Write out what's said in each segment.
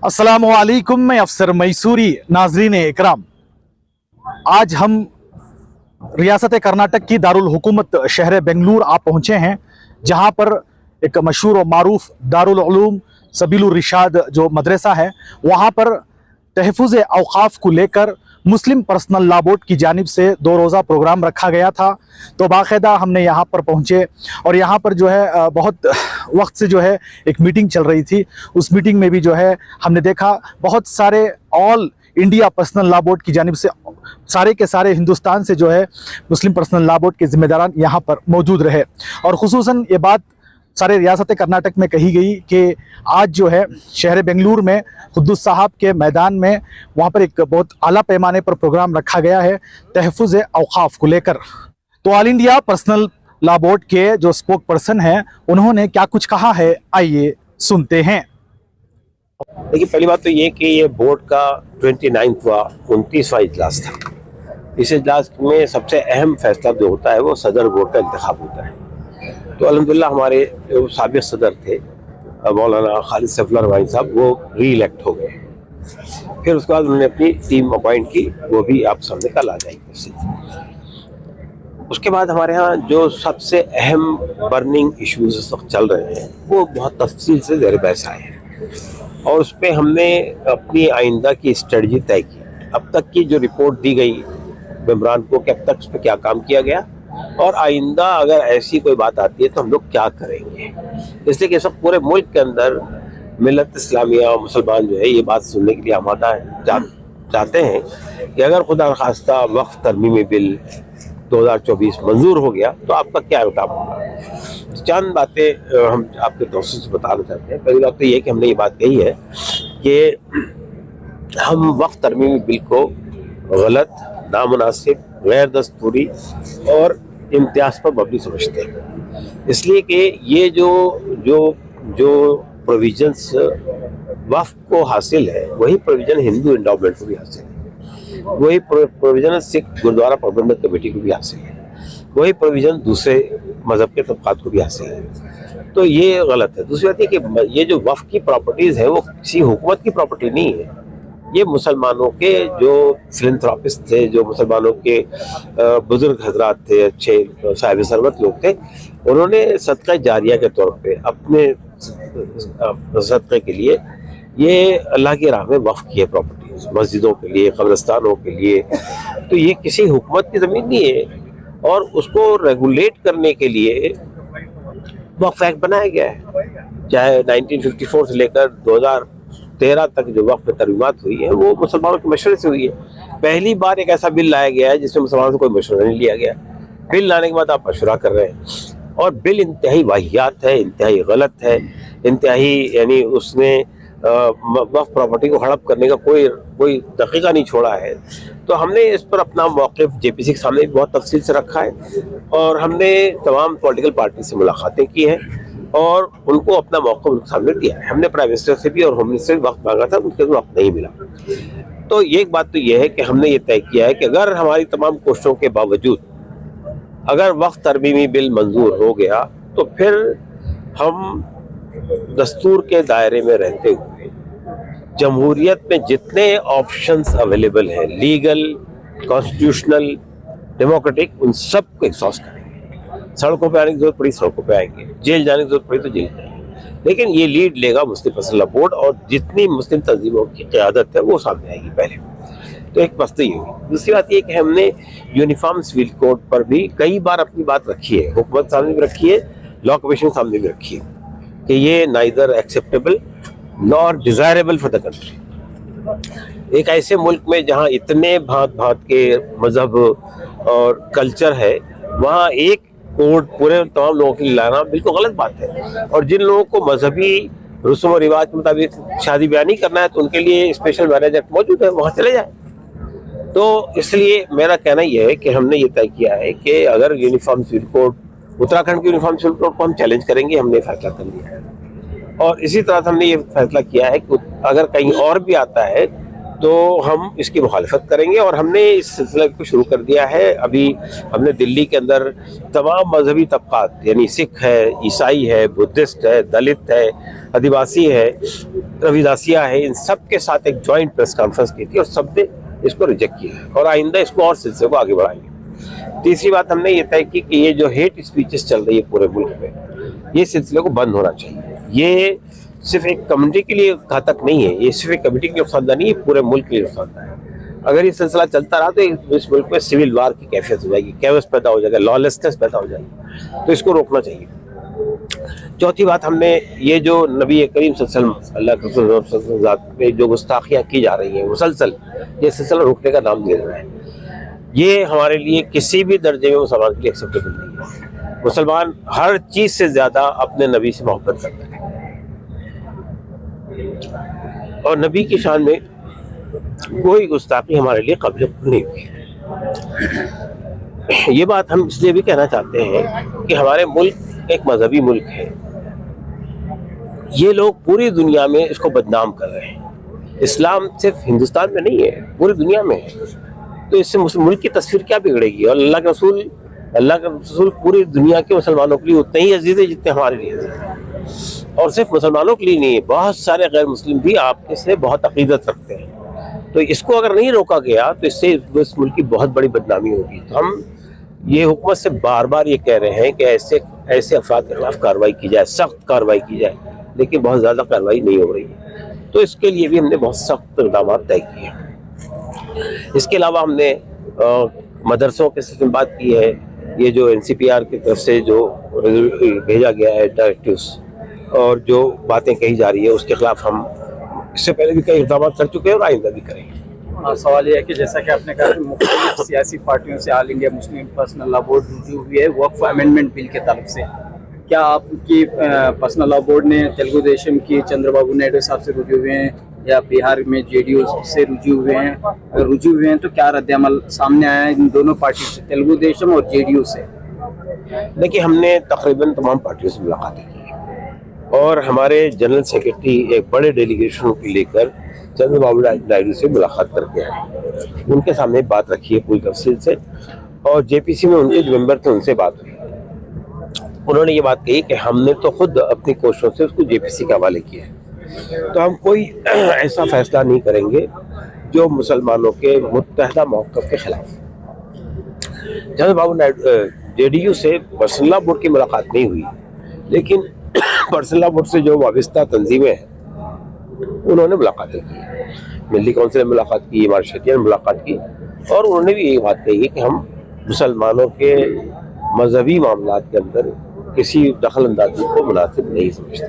अस्सलामुअलैकुम, मैं अफसर मैसूरी। नाजरीन इकराम, आज हम रियासत कर्नाटक की दारुल हुकूमत शहर बेंगलुरु आप पहुँचे हैं, जहाँ पर एक मशहूर और मारूफ दारुल उलूम सबीलुर रिशाद जो मदरसा है, वहाँ पर तहफ़्फ़ुज़ औक़ाफ़ को लेकर मुस्लिम पर्सनल लॉ बोर्ड की जानिब से 2 रोज़ा प्रोग्राम रखा गया था। तो बाकायदा हमने यहाँ पर पहुँचे और यहाँ पर जो है बहुत वक्त से जो है एक मीटिंग चल रही थी। उस मीटिंग में भी जो है हमने देखा बहुत सारे all India personal law board की जानिब से सारे के सारे हिंदुस्तान से जो है मुस्लिम पर्सनल लॉ बोर्ड के ज़िम्मेदारान यहाँ पर मौजूद रहे। और ख़ुसूसन ये बात सारे रियासत कर्नाटक में कही गई कि आज जो है शहर बेंगलुरु में कुद्दुस साहब के मैदान में वहाँ पर एक बहुत आला पैमाने पर प्रोग्राम रखा गया है तहफ़्फ़ुज़ औक़ाफ़ को लेकर। तो all India personal law board के जो स्पोक पर्सन हैं, उन्होंने क्या कुछ कहा है, आइए सुनते हैं। देखिए, पहली बात तो ये कि ये बोर्ड का 29वां इजलास था। इस इजलास में सबसे अहम फैसला जो होता है वो सदर बोर्ड का इंतखाब होता है। तो अल्हम्दुलिल्लाह हमारे जो साबिक़ सदर थे मौलाना खालिद सैफुल्लाह रवानी साहब, वो री इलेक्ट हो गए। फिर उसके बाद उन्होंने अपनी टीम अपॉइंट की, वो भी आप सामने कल आ जाएगी। उसके बाद हमारे यहाँ जो सबसे अहम बर्निंग इश्यूज इस वक्त चल रहे हैं वो बहुत तफसील से ज़ेर बहस आए हैं और उस पर हमने अपनी आइंदा की स्ट्रेटजी तय की। अब तक की जो रिपोर्ट दी गई मेंबरान को कि अब तक उस पर क्या काम किया गया और आइंदा अगर ऐसी कोई बात आती है तो हम लोग क्या करेंगे। इसलिए कि सब पूरे मुल्क के अंदर मिल्लत इस्लामिया और मुसलमान जो है ये बात सुनने के लिए आमादा चाहते हैं कि अगर खुदा खास्ता वक्फ तरमीमी बिल 2024 मंजूर हो गया तो आपका क्या इक़दाम होगा। चंद बातें हम आपके दोस्तों से बताना चाहते हैं। पहली बात तो ये कि हमने ये बात कही है कि हम वक्फ तरमीमी बिल को गलत, नामुनासिब, गैर दस्तूरी और इम्तियाज़ पर मबनी समझते हैं। इसलिए कि ये जो प्रोविजंस वक्फ को हासिल है वही प्रोविजन हिंदू एंडोमेंट को भी हासिल है, वही प्रोविजन सिख गुरुद्वारा प्रबंधक कमेटी को भी हासिल है, वही प्रोविजन दूसरे मज़हब के तबक़ात को भी हासिल है। तो ये गलत है। दूसरी बात ये कि ये जो वक्फ की प्रॉपर्टीज़ है वो किसी हुकूमत की प्रॉपर्टी नहीं है। ये मुसलमानों के जो फिलैंथ्रोपिस्ट थे, जो मुसलमानों के बुजुर्ग हजरात थे, अच्छे साहिब सरवत लोग थे, उन्होंने सदका जारिया के तौर पे अपने सदक़े के लिए ये अल्लाह की राह में वक्फ की है प्रॉपर्टीज, मस्जिदों के लिए, कब्रिस्तानों के लिए। तो ये किसी हुकूमत की ज़मीन नहीं है और उसको रेगुलेट करने के लिए वक्फ एक्ट बनाया गया है। चाहे 1954 से लेकर 2013 तक जो वक्फ में तरमीमात हुई है वो मुसलमानों के मशवरे से हुई है। पहली बार एक ऐसा बिल लाया गया है जिसमें मुसलमानों से कोई मशवरा नहीं लिया गया। बिल लाने के बाद आप मशवरा कर रहे हैं और बिल इंतहाई वाहियात है, इंतहाई गलत है, इंतहाई यानी उसने वक्फ प्रॉपर्टी को हड़प करने का कोई दकीका नहीं छोड़ा है। तो हमने इस पर अपना मौक़िफ़ जेपीसी के सामने बहुत तफसील से रखा है और हमने तमाम पॉलिटिकल पार्टी से मुलाकातें की हैं और उनको अपना मौक़िफ़ उनके सामने दिया है। हमने प्राइम मिनिस्टर से भी और होम मिनिस्टर से वक्त मांगा था, उनके वक्त नहीं मिला। तो ये एक बात तो ये है कि हमने ये तय किया है कि अगर हमारी तमाम कोशिशों के बावजूद अगर वक्फ तरमीमी बिल मंजूर हो गया तो फिर हम दस्तूर के दायरे में रहते हुए जमहूरियत में जितने ऑप्शंस अवेलेबल हैं, लीगल, कॉन्स्टिट्यूशनल, डेमोक्रेटिक, उन सब को एग्जॉस्ट करेंगे। सड़कों पे आने की जरूरत पड़ी सड़कों पे आएंगे, जेल जाने की जरूरत पड़ी तो जेल जाएंगे, लेकिन ये लीड लेगा मुस्लिम पर्सनल लॉ बोर्ड और जितनी मुस्लिम तंजीमों की क़यादत है वो सामने आएगी पहले। तो एक बात तो ये हुई। दूसरी बात ये कि हमने यूनिफॉर्म सिविल कोड पर भी कई बार अपनी बात रखी है, हुकूमत सामने भी रखी है, लॉ कमीशन सामने भी रखी है कि ये neither acceptable nor desirable for the country. एक ऐसे मुल्क में जहाँ इतने भांत भांत के मज़हब और कल्चर है, वहाँ एक कोड पूरे तमाम लोगों के लिए लाना बिल्कुल गलत बात है। और जिन लोगों को मजहबी रस्म और रिवाज के मुताबिक शादी ब्याह नहीं करना है तो उनके लिए स्पेशल मैरिज एक्ट मौजूद है, वहाँ चले जाए। तो इसलिए मेरा कहना यह है कि हमने ये तय किया है कि अगर यूनिफॉर्म सिविल कोड, उत्तराखंड के यूनिफॉर्म सिविल कोड को हम चैलेंज करेंगे, हमने फैसला कर लिया है। और इसी तरह से हमने ये फैसला किया है कि अगर कहीं और भी आता है तो हम इसकी मुखालफत करेंगे और हमने इस सिलसिले को शुरू कर दिया है। अभी हमने दिल्ली के अंदर तमाम मजहबी तबकात यानी सिख है, ईसाई है, बुद्धिस्ट है, दलित है, आदिवासी है, रविदासिया है, इन सब के साथ एक जॉइंट प्रेस कॉन्फ्रेंस की थी और सब ने इसको रिजेक्ट किया है और आइंदा इसको और सिलसिले को आगे बढ़ाएंगे। तीसरी बात हमने ये तय की कि ये जो हेट स्पीचेस चल रही है पूरे मुल्क में, ये सिलसिले को बंद होना चाहिए। ये सिर्फ एक कम्युनिटी के लिए घातक नहीं है, ये सिर्फ एक कम्युनिटी के लिए नुकसानदायक नहीं है, पूरे मुल्क के लिए नुकसानदायक है। अगर ये सिलसिला चलता रहा तो इस मुल्क में सिविल वार की कैफियत हो जाएगी, कैओस पैदा हो जाएगा, लॉलेसनेस पैदा हो जाएगी, तो इसको रोकना चाहिए। चौथी बात, हमने ये जो नबी करीम सल्लल्लाहु अलैहि वसल्लम पे जो गुस्ताखियाँ की जा रही हैं मुसलसल, ये सिलसिला रोकने का नाम ले रहा है। ये हमारे लिए किसी भी दर्जे में मुसलमान के लिए एक्सेप्टेबल नहीं है। मुसलमान हर चीज़ से ज़्यादा अपने नबी से मोहब्बत करते हैं और नबी की शान में कोई गुस्ताखी हमारे लिए काबिल नहीं हुई। ये बात हम इसलिए भी कहना चाहते हैं कि हमारे मुल्क एक मजहबी मुल्क है। ये लोग पूरी दुनिया में इसको बदनाम कर रहे हैं। इस्लाम सिर्फ हिंदुस्तान में नहीं है, पूरी दुनिया में है। तो इससे मुल्क की तस्वीर क्या बिगड़ेगी? और अल्लाह के रसूल पूरी दुनिया के मुसलमानों के लिए उतने ही अजीज है जितने हमारे लिए अजीज हैं। और सिर्फ मुसलमानों के लिए नहीं है, बहुत सारे गैर मुस्लिम भी आपके से बहुत अकीदत रखते हैं। तो इसको अगर नहीं रोका गया तो इससे इस मुल्क की बहुत बड़ी बदनामी होगी। तो हम ये हुकूमत से बार बार ये कह रहे हैं कि ऐसे अफराद के खिलाफ कार्रवाई की जाए, सख्त कार्रवाई की जाए, लेकिन बहुत ज़्यादा कार्रवाई नहीं हो रही है। तो इसके लिए भी हमने बहुत सख्त इक़दाम तय किए हैं। इसके अलावा हमने मदरसों के साथ बात की है। ये जो NCPR की तरफ से जो भेजा गया है डायरेक्टिव्स और जो बातें कही जा रही है, उसके खिलाफ हम इससे पहले भी कई इक़दाम कर चुके हैं और आइंदा भी करेंगे। सवाल ये है कि जैसा कि आपने कहा कि मुख्तलिफ सियासी पार्टियों से all India Muslim personal law board रुजू हुई है वक्फ अमेंडमेंट बिल के ताल्लुक से, क्या आपकी पर्सनल लॉ बोर्ड ने तेलुगु देशम की चंद्रबाबू नायडू साहब से रुजू हुए हैं या बिहार में JDU से रुजू हुए हैं? अगर रुजू हुए हैं तो क्या रद्द-ए-अमल सामने आया है इन दोनों पार्टियों से, तेलुगु देशम और JDU से? देखिए, हमने तकरीबन तमाम पार्टियों से मुलाकातें की और हमारे जनरल सेक्रेटरी एक बड़े डेलीगेशन को लेकर चंद्रबाबू नायडू से मुलाकात करके आए। उनके सामने बात रखी है पूरी तफसील से और JPC में उनके जो मेंबर थे उनसे बात हुई। उन्होंने ये बात कही कि हमने तो खुद अपनी कोशिशों से उसको JPC के हवाले किया है, तो हम कोई ऐसा फैसला नहीं करेंगे जो मुसलमानों के मुत्तहदा मौक़िफ़ के खिलाफ। चंद्रबाबू नायडू JDU से पर्सनल लॉ बोर्ड की मुलाकात नहीं हुई, लेकिन पर्सनल लॉ बोर्ड से जो वाबस्ता तंजीमें हैं उन्होंने मुलाकातें की। मिल्ली काउंसिल ने मुलाकात की, मार्शेटिया ने मुलाकात की और उन्होंने भी यही बात कही कि हम मुसलमानों के मजहबी मामलात के अंदर किसी दखल अंदाजी को मुनासिब नहीं समझते।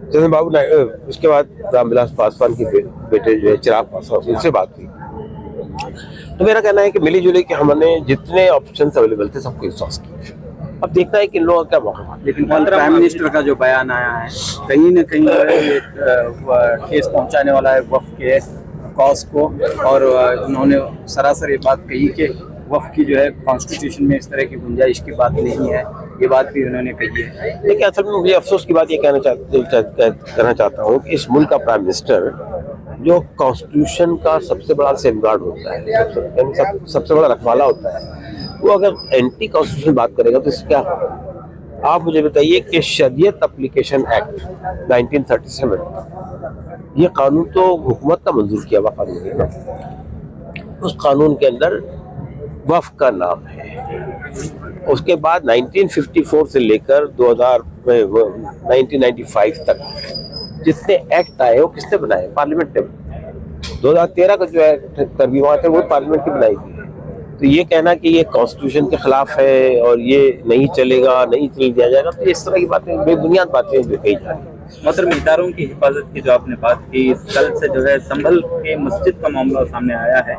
चंद्रबाबू नायडू, उसके बाद रामविलास पासवान के बेटे जो है चिराग पासवान, उनसे बात हुई। तो मेरा कहना है कि मिली जुली के हमने जितने ऑप्शन अवेलेबल थे सबको एग्जॉस्ट किया। अब देखना है कि इन लोगों का क्या मौका। लेकिन प्राइम मिनिस्टर का जो बयान आया है कहीं न कहीं ठेस पहुंचाने वाला है वक्फ के कॉज को, और उन्होंने सरासर ये बात कही कि वक्फ की जो है कॉन्स्टिट्यूशन में इस तरह की गुंजाइश की बात नहीं है। ये बात भी उन्होंने कही है। लेकिन असल में मुझे अफसोस की बात ये कहना चाहता हूँ कि इस मुल्क का प्राइम मिनिस्टर जो कॉन्स्टिट्यूशन का सबसे बड़ा सेफगार्ड होता है, सबसे बड़ा रखवाला होता है, वो अगर एंटी कॉन्स्टिट्यूशन बात करेगा तो इससे क्या होगा? आप मुझे बताइए कि शरीयत एप्लीकेशन एक्ट 1937 ये कानून तो हुकूमत का मंजूर किया हुआ कानून है ना। उस कानून के अंदर वक्फ का नाम है। उसके बाद 1954 से लेकर 1995 तक जितने एक्ट आए वो किसने बनाए? पार्लियामेंट ने। 2013 का जो है तरमीमात है वो पार्लियामेंट की बनाई थी। तो ये कहना कि ये कॉन्स्टिट्यूशन के खिलाफ है और ये नहीं चलेगा, नहीं चल दिया जाएगा, तो इस तरह की बातें बेबुनियाद बातें जो कही जा रही है। मतलब इदारों की हिफाजत की जो आपने बात की, कल से जो है संभल के मस्जिद का मामला सामने आया है।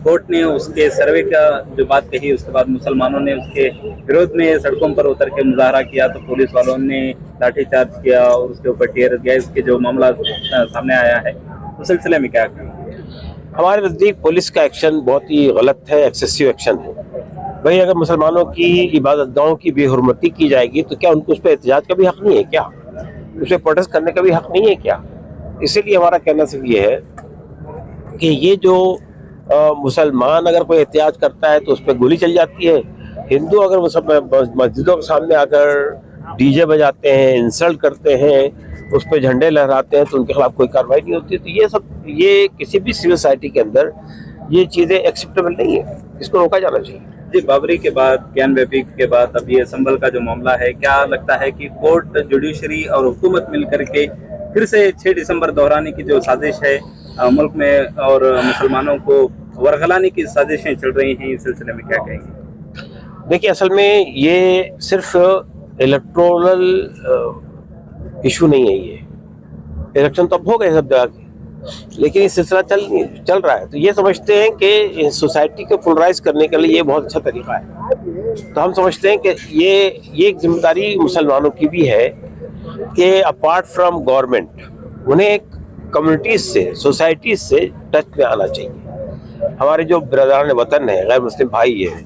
कोर्ट ने उसके सर्वे का जो बात कही, उसके बाद मुसलमानों ने उसके विरोध में सड़कों पर उतर के मुजाहरा किया, तो पुलिस वालों ने लाठीचार्ज किया और उसके ऊपर टीयर गैस के जो मामला सामने आया है, उस सिलसिले में क्या करें? हमारे नज़दीक पुलिस का एक्शन बहुत ही गलत है, एक्सेसिव एक्शन है। भाई, अगर मुसलमानों की इबादतगाहों की बेहुरमती की जाएगी तो क्या उनको उस पर एहतजाज का भी हक नहीं है क्या? उस पर प्रोटेस्ट करने का भी हक नहीं है क्या? इसीलिए हमारा कहना सिर्फ ये है कि ये जो मुसलमान अगर कोई एहतजाज करता है तो उस पर गोली चल जाती है। हिंदू अगर मस्जिदों के सामने आकर DJ बजाते हैं, इंसल्ट करते हैं اس پہ جھنڈے لہراتے ہیں تو ان کے خلاف کوئی کارروائی نہیں ہوتی. تو یہ کسی بھی سول سوسائٹی کے اندر یہ چیزیں ایکسیپٹیبل نہیں ہے, اس کو روکا جانا چاہیے. جی, بابری کے بعد, گیان بیبی کے بعد اب یہ سنبھل کا جو معاملہ ہے, کیا لگتا ہے کہ کورٹ, جوڈیشری اور حکومت مل کر کے پھر سے 6 دسمبر دہرانے کی جو سازش ہے ملک میں اور مسلمانوں کو ورغلانے کی سازشیں چل رہی ہیں, اس سلسلے میں کیا کہیں گے؟ دیکھیے, اصل میں یہ صرف الیکٹورل ایشو نہیں ہے. یہ الیکشن تو اب ہو گئے سب جگہ کے, لیکن یہ سلسلہ چل رہا ہے. تو یہ سمجھتے ہیں کہ سوسائٹی کو پولرائز کرنے کے لیے یہ بہت اچھا طریقہ ہے. تو ہم سمجھتے ہیں کہ یہ ایک ذمہ داری مسلمانوں کی بھی ہے کہ اپارٹ فرام گورنمنٹ انہیں ایک کمیونٹیز سے, سوسائٹیز سے ٹچ میں آنا چاہیے. ہمارے جو برادران وطن ہیں, غیر مسلم بھائی ہیں,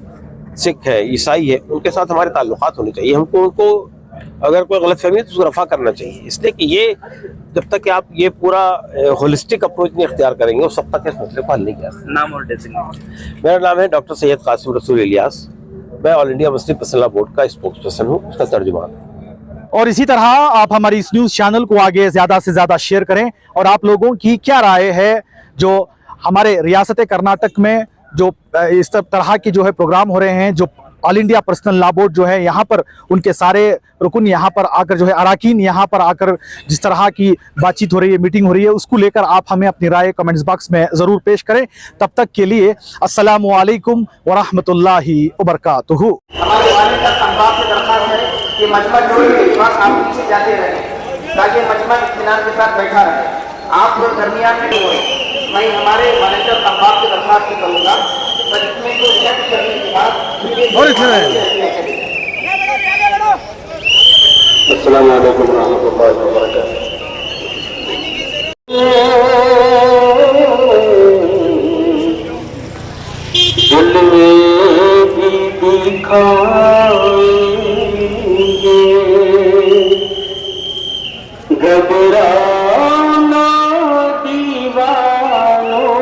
سکھ ہیں, عیسائی ہیں, ان کے ساتھ ہمارے تعلقات ہونے چاہیے. ہم کو ان کو اگر کوئی غلط فہمی ہے تو اس کو رفع کرنا چاہیے. اس لیے کہ یہ جب تک کہ آپ یہ پورا ہولسٹک اپروچ نہیں اختیار کریں گے اس وقت تک اس مسئلے کو حل نہیں کیا سکتے. نام اور ڈیزگنیشن؟ میرا نام ہے ڈاکٹر سید قاسم رسول الیاس. میں آل انڈیا مسلم پرسنل لا بورڈ کا اسپوکس پرسن ہوں, اس کا ترجمان. اور اسی طرح آپ ہماری اس نیوز چینل کو آگے زیادہ سے زیادہ شیئر کریں, اور آپ لوگوں کی کیا رائے ہے جو ہمارے ریاست کرناٹک میں جو اس طرح کی جو ہے پروگرام ہو رہے ہیں, جو آل انڈیا پرسنل لا بورڈ جو ہے یہاں پر ان کے سارے رکن یہاں پر آ کر جو ہے اراکین یہاں پر آ کر جس طرح کی بات چیت ہو رہی ہے, میٹنگ ہو رہی ہے, اس کو لے کر آپ ہمیں اپنی رائے کمنٹس باکس میں ضرور پیش کریں. تب تک کے لیے السلام علیکم ورحمۃ اللہ وبرکاتہ. ہمارے والد کا احباب سے درخواست ہے کہ مجمع جو آپ پیچھے جاتے رہیں تاکہ مجمع اطمینان کے ساتھ بیٹھا رہے. آپ لوگ درمیان میں ہوئے. میں ہمارے والد کا احباب سے درخواست کروں گا مجمع کو چیک کرنے کے بعد السلام علیکم ورحمۃ اللہ وبرکاتہ. دل میں بھی دکھائیں گے گھبرانا دیوانوں.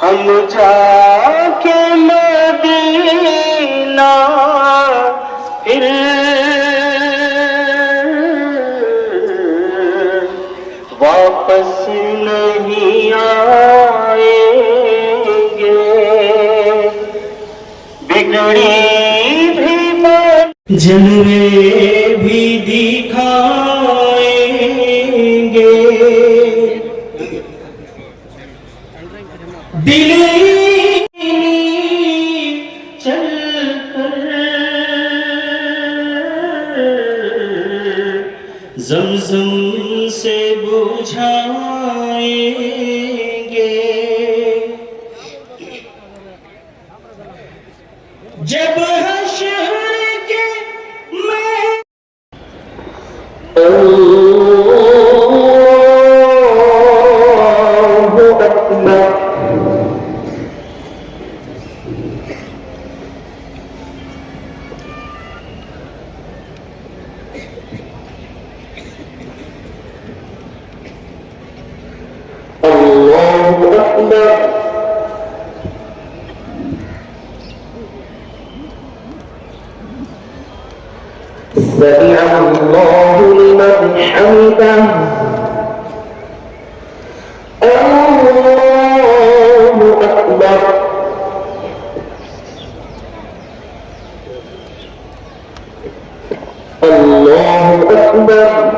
ہم جا کے مدینہ پھر واپس نہیں آئیں گے. بگڑی بھی جلوے بھی دکھائیں گے. دل چل کر زمزم سے بجھائیں گے. جب حشر کے میں سمع الله لمن حمده. الله أكبر. الله أكبر.